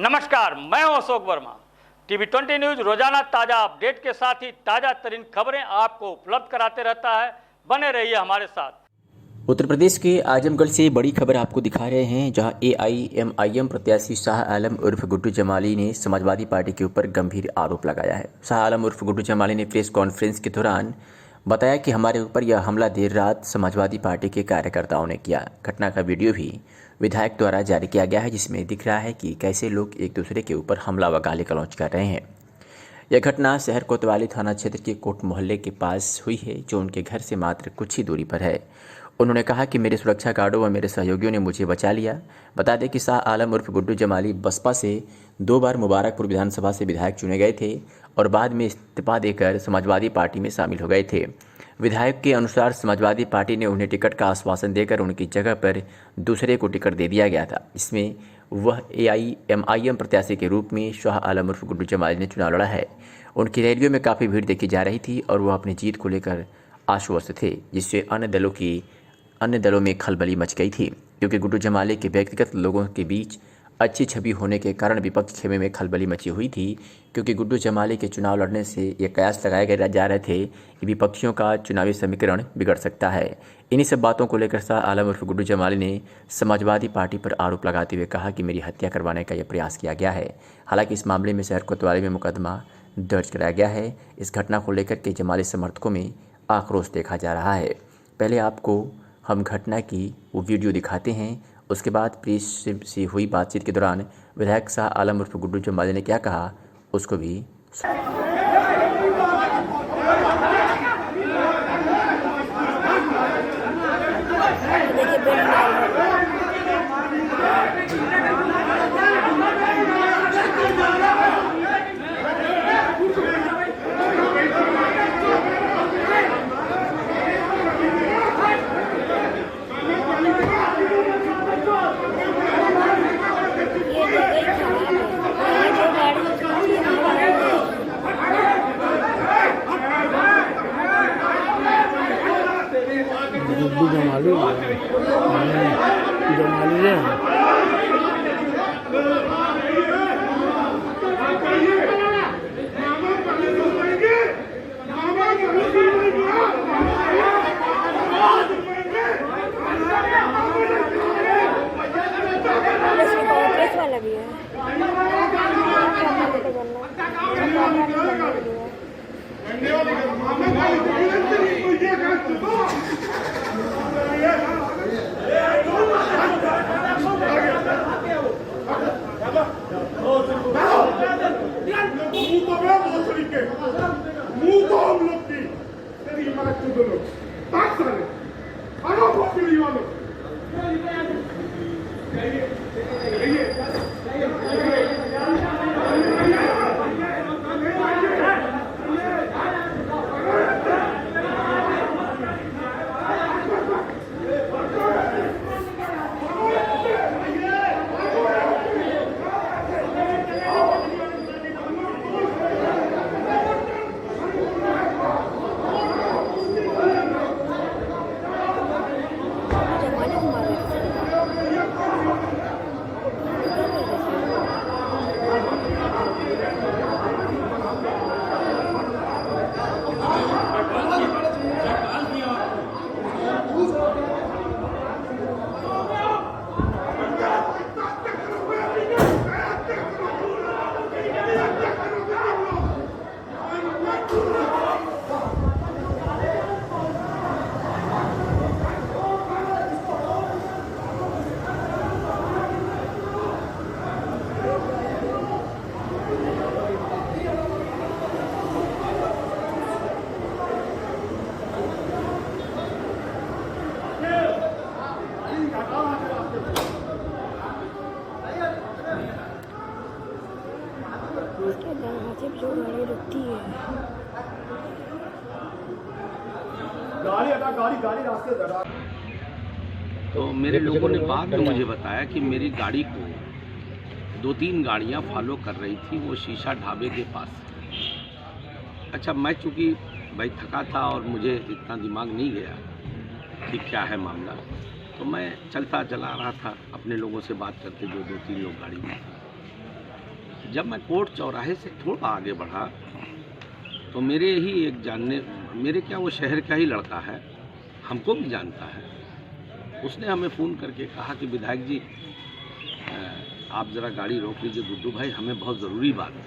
नमस्कार, मैं हूं अशोक वर्मा। टीवी 20 न्यूज रोजाना ताजा अपडेट के साथ ही ताजा तरीन खबरें आपको उपलब्ध कराते रहता है। बने रहिए हमारे साथ। उत्तर प्रदेश के आजमगढ़ से बड़ी खबर आपको दिखा रहे हैं, जहां एआईएमआईएम प्रत्याशी शाह आलम उर्फ गुड्डू जमाली ने समाजवादी पार्टी के ऊपर गंभीर आरोप लगाया है। शाह आलम उर्फ गुड्डू जमाली ने प्रेस कॉन्फ्रेंस के दौरान बताया कि हमारे ऊपर यह हमला देर रात समाजवादी पार्टी के कार्यकर्ताओं ने किया। घटना का वीडियो भी विधायक द्वारा जारी किया गया है, जिसमें दिख रहा है कि कैसे लोग एक दूसरे के ऊपर हमला व गाली गलौज कर रहे हैं। यह घटना शहर कोतवाली थाना क्षेत्र के कोट मोहल्ले के पास हुई है, जो उनके घर से मात्र कुछ ही दूरी पर है। उन्होंने कहा कि मेरे सुरक्षा गार्डों व मेरे सहयोगियों ने मुझे बचा लिया। बता दें कि शाह आलम उर्फ गुड्डू जमाली बसपा से 2 बार मुबारकपुर विधानसभा से विधायक चुने गए थे और बाद में इस्तीफा देकर समाजवादी पार्टी में शामिल हो गए थे। विधायक के अनुसार समाजवादी पार्टी ने उन्हें टिकट का आश्वासन देकर उनकी जगह पर दूसरे को टिकट दे दिया गया था। इसमें वह एआईएमआईएम प्रत्याशी के रूप में शाह आलम उर्फ गुड्डू जमाली ने चुनाव लड़ा है। उनकी रैलियों में काफ़ी भीड़ देखी जा रही थी और वह अपनी जीत को लेकर आश्वस्त थे, जिससे अन्य दलों में खलबली मच गई थी, क्योंकि गुड्डू जमाली के व्यक्तिगत लोगों के बीच अच्छी छवि होने के कारण विपक्ष खेमे में खलबली मची हुई थी, क्योंकि गुड्डू जमाली के चुनाव लड़ने से ये कयास लगाए जा रहे थे कि विपक्षियों का चुनावी समीकरण बिगड़ सकता है। इन्हीं सब बातों को लेकर शाह आलम उर्फ गुड्डू जमाली ने समाजवादी पार्टी पर आरोप लगाते हुए कहा कि मेरी हत्या करवाने का यह प्रयास किया गया है। हालांकि इस मामले में शहर कोतवाली में मुकदमा दर्ज कराया गया है। इस घटना को लेकर के जमाली समर्थकों में आक्रोश देखा जा रहा है। पहले आपको हम घटना की वो वीडियो दिखाते हैं, उसके बाद प्रेस से हुई बातचीत के दौरान विधायक शाह आलम उर्फ गुड्डू जमाली ने क्या कहा उसको भी। गुड्डू जमाली है। प्रेस वाला भी है। मुंह तो हम लोग की तेरी हमारा चुदो लोग ताक साले आनो खोपड़ी वालों इसके दरवाजे पे जो गाड़ी रुकती है, गाड़ी रास्ते दरा। तो मेरे लोगों ने बाद में मुझे बताया कि मेरी गाड़ी को 2-3 गाड़ियां फॉलो कर रही थी, वो शीशा ढाबे के पास। अच्छा, मैं चूँकि भाई थका था और मुझे इतना दिमाग नहीं गया कि क्या है मामला, तो मैं चलता चला रहा था अपने लोगों से बात करते, जो 2-3 लोग गाड़ी में थे। जब मैं कोर्ट चौराहे से थोड़ा आगे बढ़ा तो मेरे ही एक मेरे क्या वो शहर का ही लड़का है, हमको भी जानता है। उसने हमें फ़ोन करके कहा कि विधायक जी आप ज़रा गाड़ी रोक लीजिए गुड्डू भाई, हमें बहुत ज़रूरी बात है।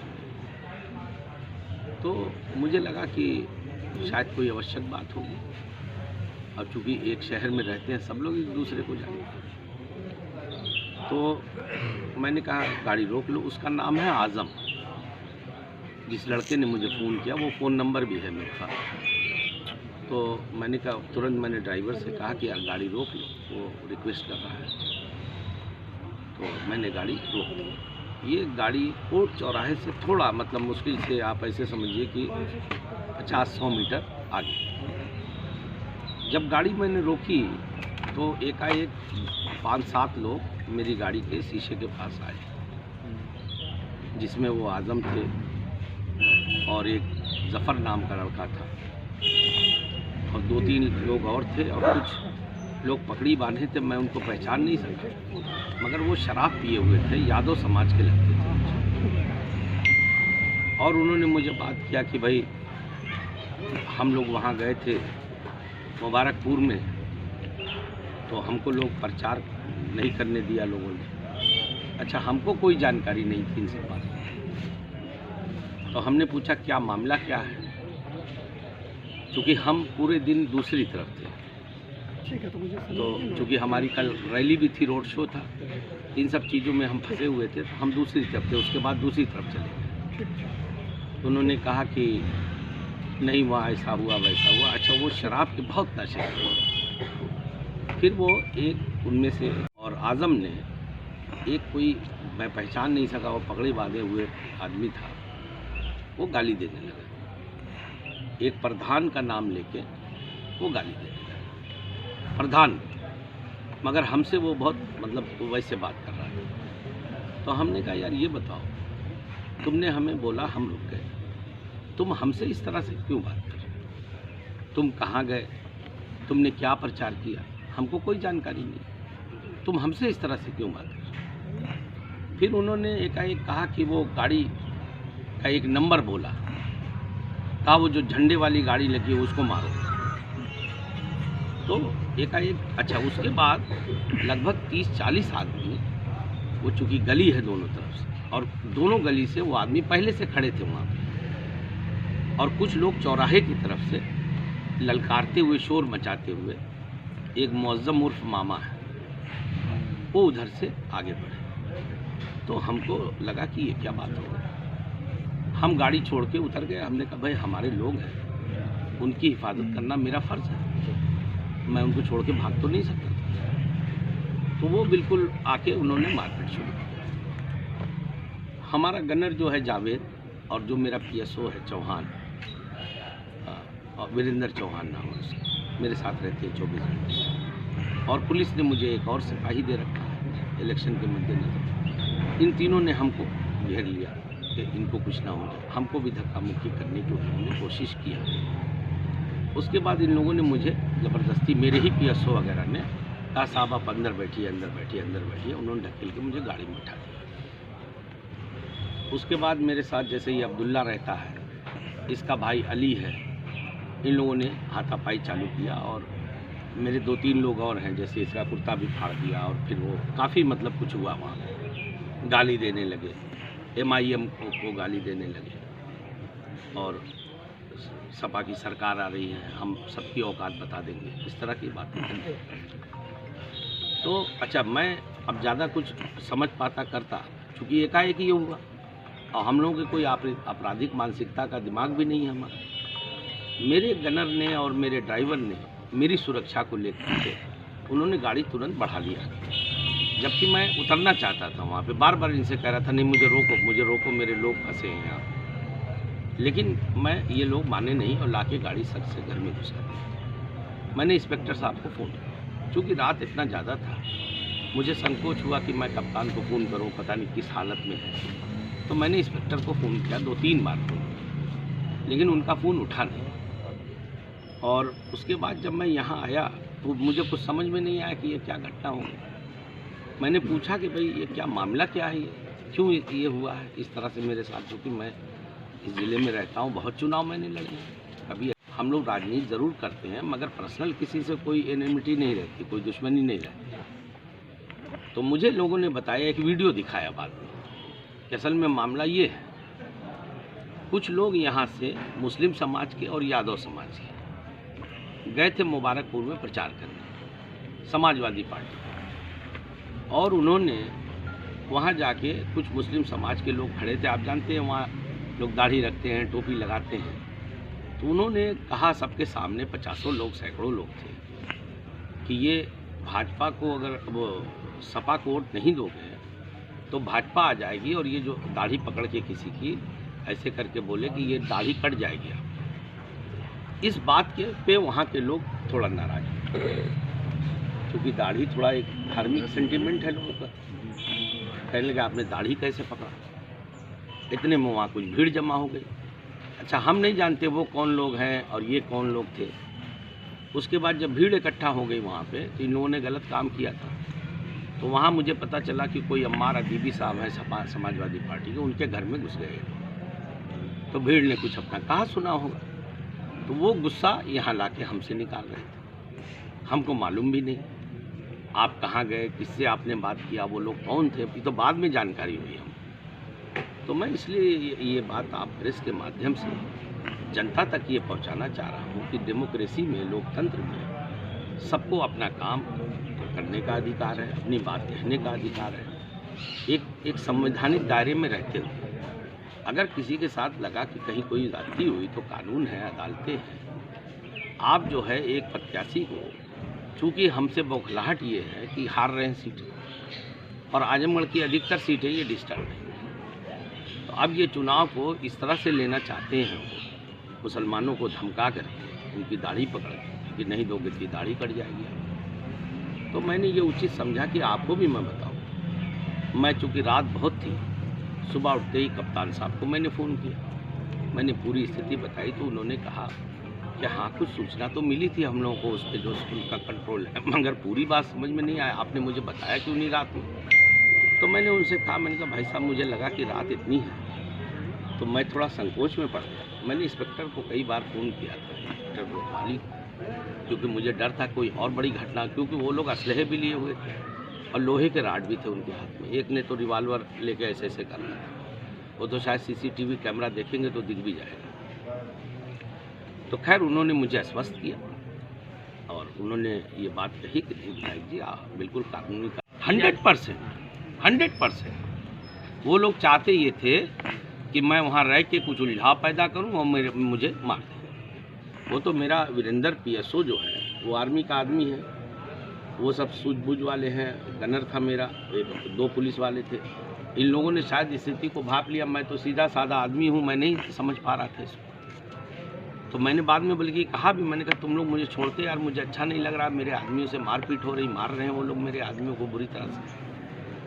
तो मुझे लगा कि शायद कोई आवश्यक बात होगी, और चूँकि एक शहर में रहते हैं सब लोग एक दूसरे को जानते हैं, तो मैंने कहा गाड़ी रोक लो। उसका नाम है आज़म। जिस लड़के ने मुझे फ़ोन किया वो फ़ोन नंबर भी है मेरे पास। तो मैंने कहा, तुरंत मैंने ड्राइवर से कहा कि यार गाड़ी रोक लो, वो रिक्वेस्ट कर रहा है। तो मैंने गाड़ी रोक ली। ये गाड़ी कोर्ट चौराहे से थोड़ा मतलब मुश्किल से आप ऐसे समझिए कि 50-100 मीटर आगे। जब गाड़ी मैंने रोकी तो एकाएक 5-7 लोग मेरी गाड़ी के शीशे के पास आए, जिसमें वो आज़म थे और एक जफ़र नाम का लड़का था और 2-3 लोग और थे, और कुछ लोग पकड़ी बांधे थे। मैं उनको पहचान नहीं सका, मगर वो शराब पिए हुए थे, यादव समाज के लगते थे। और उन्होंने मुझे बात किया कि भाई हम लोग वहाँ गए थे मुबारकपुर में, तो हमको लोग प्रचार नहीं करने दिया लोगों ने। अच्छा, हमको कोई जानकारी नहीं थी इनसे बात। तो हमने पूछा क्या मामला क्या है, क्योंकि हम पूरे दिन दूसरी तरफ थे। तो चूँकि हमारी कल रैली भी थी, रोड शो था, इन सब चीज़ों में हम फंसे हुए थे, तो हम दूसरी तरफ थे। उसके बाद दूसरी तरफ चले गए। तो उन्होंने कहा कि नहीं वहाँ ऐसा हुआ वैसा हुआ। अच्छा, वो शराब के बहुत नशे थे। फिर वो एक उनमें से और आज़म ने एक कोई मैं पहचान नहीं सका, वो पगड़ी बांधे हुए आदमी था, वो गाली देने लगा। एक प्रधान का नाम लेके वो गाली देने लगा, प्रधान, मगर हमसे वो बहुत मतलब वैसे बात कर रहा है। तो हमने कहा यार ये बताओ, तुमने हमें बोला, हम रुक गए, तुम हमसे इस तरह से क्यों बात कर रहे हो? तुम कहाँ गए, तुमने क्या प्रचार किया, हमको कोई जानकारी नहीं, तुम हमसे इस तरह से क्यों बात कर रहे हो? फिर उन्होंने एकाएक कहा कि वो गाड़ी का एक नंबर बोला, कहा वो जो झंडे वाली गाड़ी लगी है उसको मारो। तो एकाएक अच्छा, उसके बाद लगभग 30-40 आदमी, वो चूँकि गली है दोनों तरफ से, और दोनों गली से वो आदमी पहले से खड़े थे वहाँ पे, और कुछ लोग चौराहे की तरफ से ललकारते हुए, शोर मचाते हुए, एक मुअज्जम उर्फ मामा है, वो उधर से आगे बढ़े। तो हमको लगा कि ये क्या बात हो गई। हम गाड़ी छोड़ के उतर गए। हमने कहा भाई हमारे लोग हैं, उनकी हिफाजत करना मेरा फ़र्ज़ है, मैं उनको छोड़ के भाग तो नहीं सकता था। तो वो बिल्कुल आके उन्होंने मारपीट शुरू की। हमारा गनर जो है जावेद, और जो मेरा PSO है चौहान, वीरेंद्र चौहान नाम है उसका, मेरे साथ रहते हैं 24 घंटे। और पुलिस ने मुझे एक और सिपाही दे रखा है इलेक्शन के मद्देनजर। इन तीनों ने हमको घेर लिया कि इनको कुछ ना हो जाए। हमको भी धक्का मुक्की करने की उन्होंने कोशिश किया। उसके बाद इन लोगों ने मुझे ज़बरदस्ती, मेरे ही PSO वगैरह ने कहा साहब आप अंदर बैठिए, अंदर बैठिए, अंदर बैठिए। उन्होंने ढकेल के मुझे गाड़ी में बिठा दिया। उसके बाद मेरे साथ जैसे ही अब्दुल्ला रहता है, इसका भाई अली है, इन लोगों ने हाथापाई चालू किया, और मेरे 2-3 लोग और हैं, जैसे इसका कुर्ता भी फाड़ दिया, और फिर वो काफ़ी मतलब कुछ हुआ वहाँ। गाली देने लगे, MIM को गाली देने लगे, और सपा की सरकार आ रही है, हम सबकी औकात बता देंगे, इस तरह की बातें। तो अच्छा, मैं अब ज़्यादा कुछ समझ पाता करता, चूँकि एकाएक ये हुआ, और हम लोगों की कोई आपराधिक मानसिकता का दिमाग भी नहीं है हमारा। मेरे गनर ने और मेरे ड्राइवर ने मेरी सुरक्षा को लेकर के उन्होंने गाड़ी तुरंत बढ़ा लिया, जबकि मैं उतरना चाहता था वहाँ पे। बार बार इनसे कह रहा था नहीं मुझे रोको, मुझे रोको, मेरे लोग फंसे हैं यहाँ। लेकिन ये लोग माने नहीं, और लाके गाड़ी सच से घर में घुसा दी। मैंने इंस्पेक्टर साहब को फ़ोन किया, चूँकि रात इतना ज़्यादा था, मुझे संकोच हुआ कि मैं कप्तान को फ़ोन करूँ, पता नहीं किस हालत में है। तो मैंने इंस्पेक्टर को फ़ोन किया, 2-3 बार फ़ोन किया, लेकिन उनका फ़ोन उठा नहीं। और उसके बाद जब मैं यहाँ आया तो मुझे कुछ समझ में नहीं आया कि ये क्या घटना हो गई। मैंने पूछा कि भाई ये क्या मामला क्या है ये, क्यों ये हुआ है इस तरह से मेरे साथ, क्योंकि मैं इस ज़िले में रहता हूँ, बहुत चुनाव मैंने लड़े हैं। कभी हम लोग राजनीति ज़रूर करते हैं मगर पर्सनल किसी से कोई एनिमिटी नहीं रहती, कोई दुश्मनी नहीं रहती। तो मुझे लोगों ने बताया, एक वीडियो दिखाया बाद में कि असल में मामला ये है, कुछ लोग यहाँ से मुस्लिम समाज के और यादव समाज के गए थे मुबारकपुर में प्रचार करने, समाजवादी पार्टी, और उन्होंने वहाँ जाके कुछ मुस्लिम समाज के लोग खड़े थे। आप जानते हैं वहाँ लोग दाढ़ी रखते हैं, टोपी लगाते हैं। तो उन्होंने कहा सबके सामने, 50 लोग, सैकड़ों लोग थे, कि ये भाजपा को अगर वो सपा को वोट नहीं दोगे तो भाजपा आ जाएगी, और ये जो दाढ़ी पकड़ के किसी की ऐसे करके बोले कि ये दाढ़ी कट जाएगी आप। इस बात के पे वहाँ के लोग थोड़ा नाराज हुए, क्योंकि दाढ़ी थोड़ा एक धार्मिक सेंटिमेंट है लोगों का। कहने लगे आपने दाढ़ी कैसे पकड़ा। इतने में वहाँ कुछ भीड़ जमा हो गई। अच्छा, हम नहीं जानते वो कौन लोग हैं और ये कौन लोग थे। उसके बाद जब भीड़ इकट्ठा हो गई वहाँ पे, तो इन लोगों ने गलत काम किया था। तो वहाँ मुझे पता चला कि कोई अम्मार अदीबी साहब हैं समाजवादी पार्टी के, उनके घर में घुस गए। तो भीड़ ने कुछ अपना कहा सुना होगा, तो वो गुस्सा यहाँ लाके हमसे निकाल रहे थे। हमको मालूम भी नहीं आप कहाँ गए, किससे आपने बात किया, वो लोग कौन थे, ये तो बाद में जानकारी हुई हम। तो मैं इसलिए ये बात आप प्रेस के माध्यम से जनता तक ये पहुंचाना चाह रहा हूँ कि डेमोक्रेसी में, लोकतंत्र में सबको अपना काम करने का अधिकार है, अपनी बात कहने का अधिकार है। एक संवैधानिक दायरे में रहते हुए अगर किसी के साथ लगा कि कहीं कोई ज्यादती हुई तो कानून है, अदालतें हैं। आप जो है एक प्रत्याशी को, चूँकि हमसे बौखलाहट ये है कि हार रहे हैं सीटें, और आजमगढ़ की अधिकतर सीटें ये डिस्टर्ब हैं। तो अब ये चुनाव को इस तरह से लेना चाहते हैं, मुसलमानों को धमका करके, उनकी दाढ़ी पकड़ के कि नहीं दोगे तो दाढ़ी कट जाएगी। तो मैंने ये उचित समझा कि आपको भी मैं बताऊँ। मैं चूँकि रात बहुत थी, सुबह उठते ही कप्तान साहब को मैंने फ़ोन किया, मैंने पूरी स्थिति बताई। तो उन्होंने कहा कि हाँ, कुछ सूचना तो मिली थी हम लोगों को उस पर, जो उनका कंट्रोल है, मगर पूरी बात समझ में नहीं आया। आपने मुझे बताया क्यों नहीं रात में? तो मैंने उनसे कहा, मैंने कहा भाई साहब, मुझे लगा कि रात इतनी है तो मैं थोड़ा संकोच में पड़ गया। मैंने इंस्पेक्टर को कई बार फ़ोन किया था, इंस्पेक्टर कोतवाली, क्योंकि मुझे डर था कोई और बड़ी घटना, क्योंकि वो लोग असलहे भी लिए हुए थे और लोहे के राड भी थे उनके हाथ में। एक ने तो रिवाल्वर लेके ऐसे ऐसे कर रहा था, वो तो शायद CCTV कैमरा देखेंगे तो दिख भी जाएगा। तो खैर उन्होंने मुझे आश्वस्त किया और उन्होंने ये बात कही कि नहीं विधायक जी, बिल्कुल कानूनी 100% वो लोग चाहते ये थे कि मैं वहाँ रह के कुछ उलझाव पैदा करूँ और मुझे मार दें। वो तो मेरा वीरेंद्र PSO जो है वो आर्मी का आदमी है, वो सब सूझबूझ वाले हैं। गनर था मेरा, 2 पुलिस वाले थे। इन लोगों ने शायद स्थिति को भाप लिया। मैं तो सीधा साधा आदमी हूँ, मैं नहीं समझ पा रहा था इसको। तो मैंने बाद में बल्कि कहा भी, मैंने कहा तुम लोग मुझे छोड़ते यार, मुझे अच्छा नहीं लग रहा, मेरे आदमियों से मारपीट हो रही, मार रहे हैं वो लोग मेरे आदमियों को बुरी तरह से।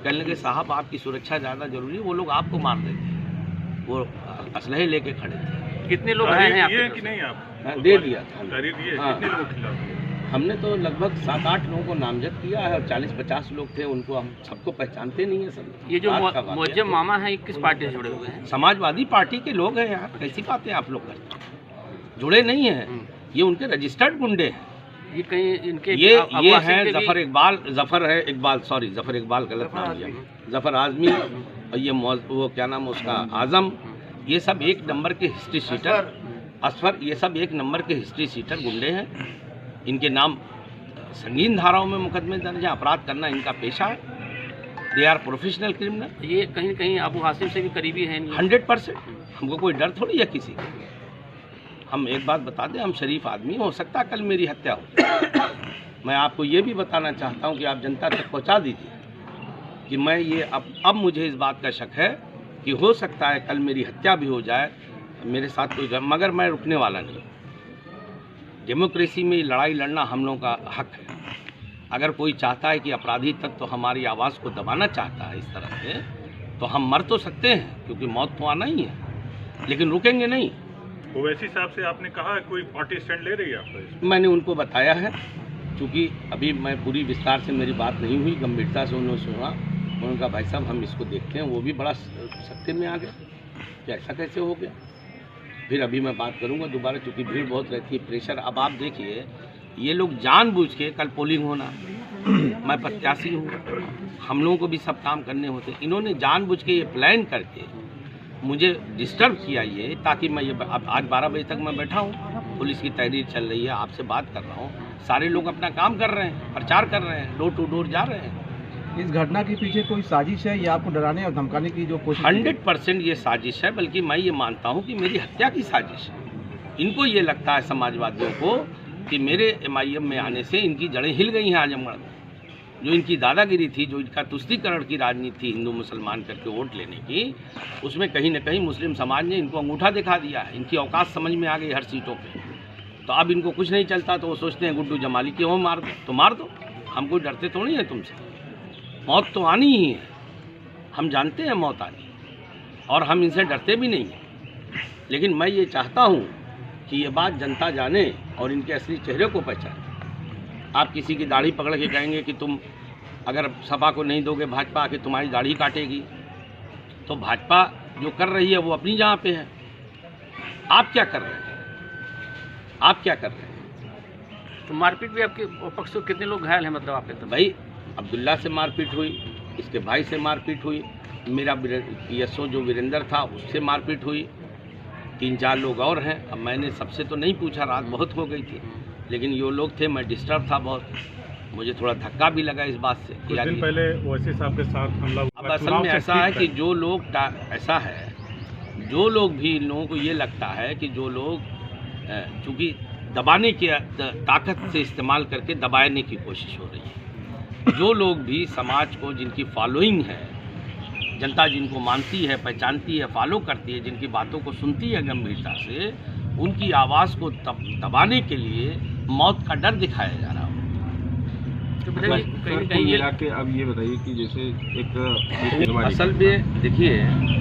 कहने लगे साहब आपकी सुरक्षा ज़्यादा जरूरी है, वो लोग आपको मार देते, वो असलहे लेके खड़े थे। कितने लोग आए हैं ये कि नहीं आप? दे दिया था। हाँ। कितने लोगों के खिलाफ? हमने तो लगभग 7-8 लोगों को नामजद किया है और 40-50 लोग थे, उनको हम सबको पहचानते नहीं है सब। ये जो मुअज्जम मामा है, किस पार्टी से जुड़े हुए हैं? समाजवादी पार्टी के लोग हैं यार, कैसी बातें आप लोग करते हैं? जुड़े नहीं हैं, ये उनके रजिस्टर्ड गुंडे हैं। ये कहीं इनके ये हैं जफर इकबाल गलत नाम लिया, जफर आजमी, और ये वो क्या नाम उसका, आजम, ये सब 1 नंबर के हिस्ट्री शीटर, असफर, ये सब 1 नंबर के हिस्ट्री शीटर गुंडे हैं। इनके नाम संगीन धाराओं में मुकदमे दर्ज है, अपराध करना इनका पेशा है, दे आर प्रोफेशनल क्रिमिनल। ये कहीं न कहीं अबू हासिम से भी करीबी है। 100%। हमको कोई डर थोड़ी है किसी का। हम एक बात बता दें, हम शरीफ आदमी, हो सकता है कल मेरी हत्या हो। मैं आपको ये भी बताना चाहता हूँ कि आप जनता तक पहुँचा दीजिए कि मैं ये अब मुझे इस बात का शक है कि हो सकता है कल मेरी हत्या भी हो जाए, मेरे साथ कोई, मगर मैं रुकने वाला नहीं। डेमोक्रेसी में लड़ाई लड़ना हम लोगों का हक है। अगर कोई चाहता है कि अपराधी तत्व तो हमारी आवाज़ को दबाना चाहता है इस तरह से, तो हम मर तो सकते हैं, क्योंकि मौत तो आना ही है, लेकिन रुकेंगे नहीं। ओवैसी साहब से आपने कहा कोई पार्टी स्टैंड ले रही है आपका? मैंने उनको बताया है, क्योंकि अभी मैं पूरी विस्तार से मेरी बात नहीं हुई, गंभीरता से उन्होंने सुना, उन्होंने कहा भाई साहब हम इसको देखते हैं। वो भी बड़ा सत्य में आ गए कि ऐसा कैसे हो गया। फिर अभी मैं बात करूंगा दोबारा, चूँकि भीड़ बहुत रहती है, प्रेशर। अब आप देखिए, ये लोग जानबूझ के, कल पोलिंग होना, मैं प्रत्याशी हूँ, हम लोगों को भी सब काम करने होते, इन्होंने जानबूझ के ये प्लान करके मुझे डिस्टर्ब किया ये, ताकि मैं ये अब आज 12 बजे तक मैं बैठा हूँ, पुलिस की तहरीर चल रही है, आपसे बात कर रहा हूँ, सारे लोग अपना काम कर रहे हैं, प्रचार कर रहे हैं, डोर टू डोर जा रहे हैं। इस घटना के पीछे कोई साजिश है या आपको डराने और धमकाने की जो कोशिश? 100% ये साजिश है, बल्कि मैं ये मानता हूँ कि मेरी हत्या की साजिश है। इनको ये लगता है समाजवादियों को कि मेरे MIM में आने से इनकी जड़ें हिल गई हैं आजमगढ़ में। जो इनकी दादागिरी थी, जो इनका तुष्टीकरण की राजनीति थी हिंदू मुसलमान करके वोट लेने की, उसमें कहीं न कहीं मुस्लिम समाज ने इनको अंगूठा दिखा दिया है। इनकी औकात समझ में आ गई हर सीटों पे। तो अब इनको कुछ नहीं चलता तो वो सोचते हैं गुड्डू जमाली की वो मार दो, तो मार दो, हम कोई डरते थोड़ी हैं तुमसे। मौत तो आनी ही है, हम जानते हैं मौत आनी, और हम इनसे डरते भी नहीं हैं। लेकिन मैं ये चाहता हूँ कि ये बात जनता जाने और इनके असली चेहरे को पहचाने। आप किसी की दाढ़ी पकड़ के कहेंगे कि तुम अगर सपा को नहीं दोगे, भाजपा आके तुम्हारी दाढ़ी काटेगी, तो भाजपा जो कर रही है वो अपनी जगह पे है। आप क्या कर रहे हैं? आप क्या कर रहे हैं? तो मारपीट भी आपके पक्ष से कितने लोग घायल हैं, मतलब आपके तरफ? भाई अब्दुल्ला से मारपीट हुई, इसके भाई से मारपीट हुई, मेरा PSO जो वीरेंद्र था उससे मारपीट हुई, 3-4 लोग और हैं। अब मैंने सबसे तो नहीं पूछा, रात बहुत हो गई थी, लेकिन ये लोग थे, मैं डिस्टर्ब था बहुत, मुझे थोड़ा धक्का भी लगा इस बात से। कुछ दिन पहले ओवैसी साहब के साथ हमला हुआ। अब असल में ऐसा है कि जो लोग ऐसा है, जो लोग भी, इन लोगों को ये लगता है कि जो लोग चूँकि दबाने की ताकत से इस्तेमाल करके दबाने की कोशिश हो रही है, जो लोग भी समाज को, जिनकी फॉलोइंग है, जनता जिनको मानती है, पहचानती है, फॉलो करती है, जिनकी बातों को सुनती है गंभीरता से, उनकी आवाज़ को दबाने के लिए मौत का डर दिखाया जा रहा है। तो कहीं मिला के अब ये बताइए कि जैसे एक असल में देखिए,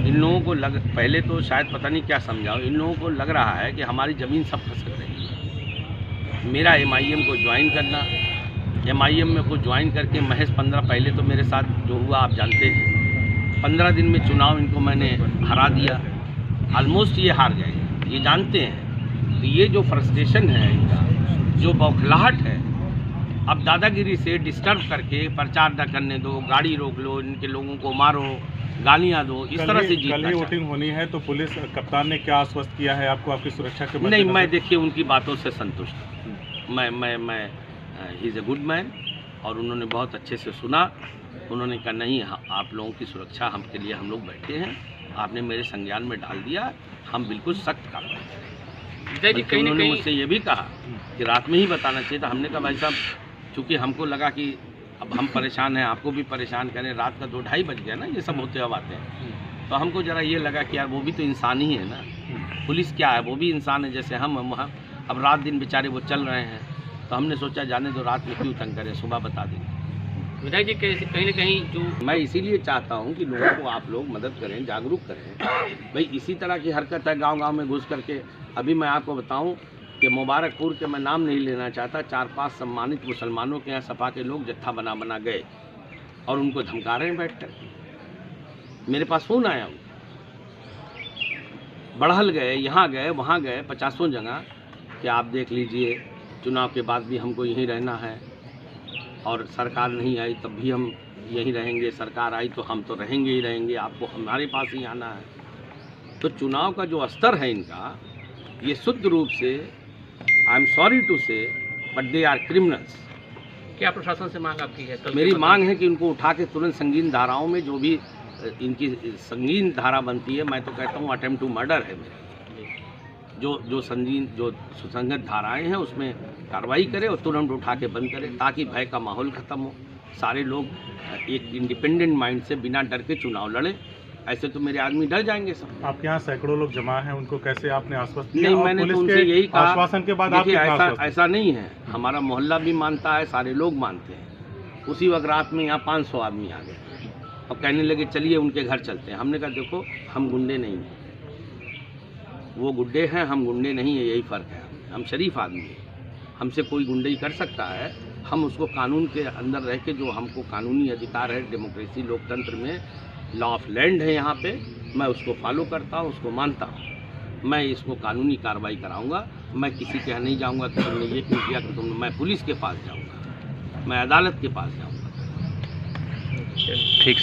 इन लोगों को पहले तो शायद पता नहीं क्या समझाओ, इन लोगों को लग रहा है कि हमारी ज़मीन सब खसक रही है। मेरा MIM को ज्वाइन करना, MIM में को ज्वाइन करके महज 15 पहले तो मेरे साथ जो हुआ आप जानते हैं, 15 दिन में चुनाव इनको मैंने हरा दिया, ऑलमोस्ट ये हार गए, ये जानते हैं। तो ये जो फ्रस्ट्रेशन है इनका, जो बौखलाहट है, अब दादागिरी से डिस्टर्ब करके प्रचार न करने दो, गाड़ी रोक लो, इनके लोगों को मारो, गालियां दो, इस तरह से जीतना। कल ही वोटिंग होनी है, तो पुलिस कप्तान ने क्या आश्वस्त किया है आपको आपकी सुरक्षा के? नहीं, मैं देखिए उनकी बातों से संतुष्ट हूँ। मैं he is a good man, और उन्होंने बहुत अच्छे से सुना। उन्होंने कहा नहीं, आप लोगों की सुरक्षा हम के लिए हम लोग बैठे हैं, आपने मेरे संज्ञान में डाल दिया, हम बिल्कुल सख्त कार्रवाई करेंगे। उन्होंने मुझसे ये भी कहा कि रात में ही बताना चाहिए था। हमने कहा भाई साहब, चूँकि हमको लगा कि अब हम परेशान हैं, आपको भी परेशान करें, रात का 2-2:30 बज गया ना, ये सब होते हुए बातें, तो हमको ज़रा ये लगा कि यार वो भी तो इंसान ही है ना, पुलिस क्या है, वो भी इंसान है जैसे हम वहाँ। अब रात दिन बेचारे वो चल रहे हैं, तो हमने सोचा जाने दो, रात में क्यों तंग करें, सुबह बता देंगे। विधायक जी कहीं न कहीं जो मैं इसीलिए चाहता हूँ कि लोगों को आप लोग मदद करें, जागरूक करें। भाई इसी तरह की हरकत है गांव-गांव में घुस करके। अभी मैं आपको बताऊँ कि मुबारकपुर के, मैं नाम नहीं लेना चाहता, 4-5 सम्मानित मुसलमानों के यहाँ सपा के लोग जत्था बना गए और उनको धमका रहे हैं बैठकर। मेरे पास फ़ोन आया, बढ़ल गए, यहाँ गए, वहाँ गए, 50 जगह कि आप देख लीजिए, चुनाव के बाद भी हमको यहीं रहना है, और सरकार नहीं आई तब भी हम यहीं रहेंगे, सरकार आई तो हम तो रहेंगे ही रहेंगे, आपको हमारे पास ही आना है। तो चुनाव का जो स्तर है इनका, ये शुद्ध रूप से, आई एम सॉरी टू से, बट दे आर क्रिमिनल्स। क्या प्रशासन से मांग आपकी है? मेरी मांग है कि उनको उठा के तुरंत संगीन धाराओं में, जो भी इनकी संगीन धारा बनती है, मैं तो कहता हूँ अटेम्प्ट टू मर्डर है मेरा, जो संगीन, जो सुसंगत धाराएं हैं उसमें कार्रवाई करे और तुरंत उठा के बंद करे, ताकि भय का माहौल ख़त्म हो, सारे लोग एक इंडिपेंडेंट माइंड से बिना डर के चुनाव लड़े। ऐसे तो मेरे आदमी डर जाएंगे सब। आपके यहाँ सैकड़ों लोग जमा हैं, उनको कैसे आपने आश्वस्त किया? नहीं, मैंने तो उनसे यही कहा, आश्वासन के बाद आप ऐसा नहीं है, हमारा मोहल्ला भी मानता है, सारे लोग मानते हैं। उसी वक्त रात में यहाँ 500 आदमी आ गए और कहने लगे चलिए उनके घर चलते हैं। हमने कहा देखो, हम गुंडे नहीं हैं, वो गुंडे हैं, हम गुंडे नहीं है, यही फ़र्क है। हम शरीफ आदमी हैं, हमसे कोई गुंडई कर सकता है, हम उसको कानून के अंदर रह के जो हमको कानूनी अधिकार है, डेमोक्रेसी लोकतंत्र में लॉ ऑफ लैंड है यहाँ पे, मैं उसको फॉलो करता हूँ, उसको मानता हूँ। मैं इसको कानूनी कार्रवाई कराऊंगा। मैं किसी के यहाँ नहीं जाऊंगा कि तुमने ये क्यों किया, कि तुमने, मैं पुलिस के पास जाऊंगा, मैं अदालत के पास जाऊंगा। ठीक।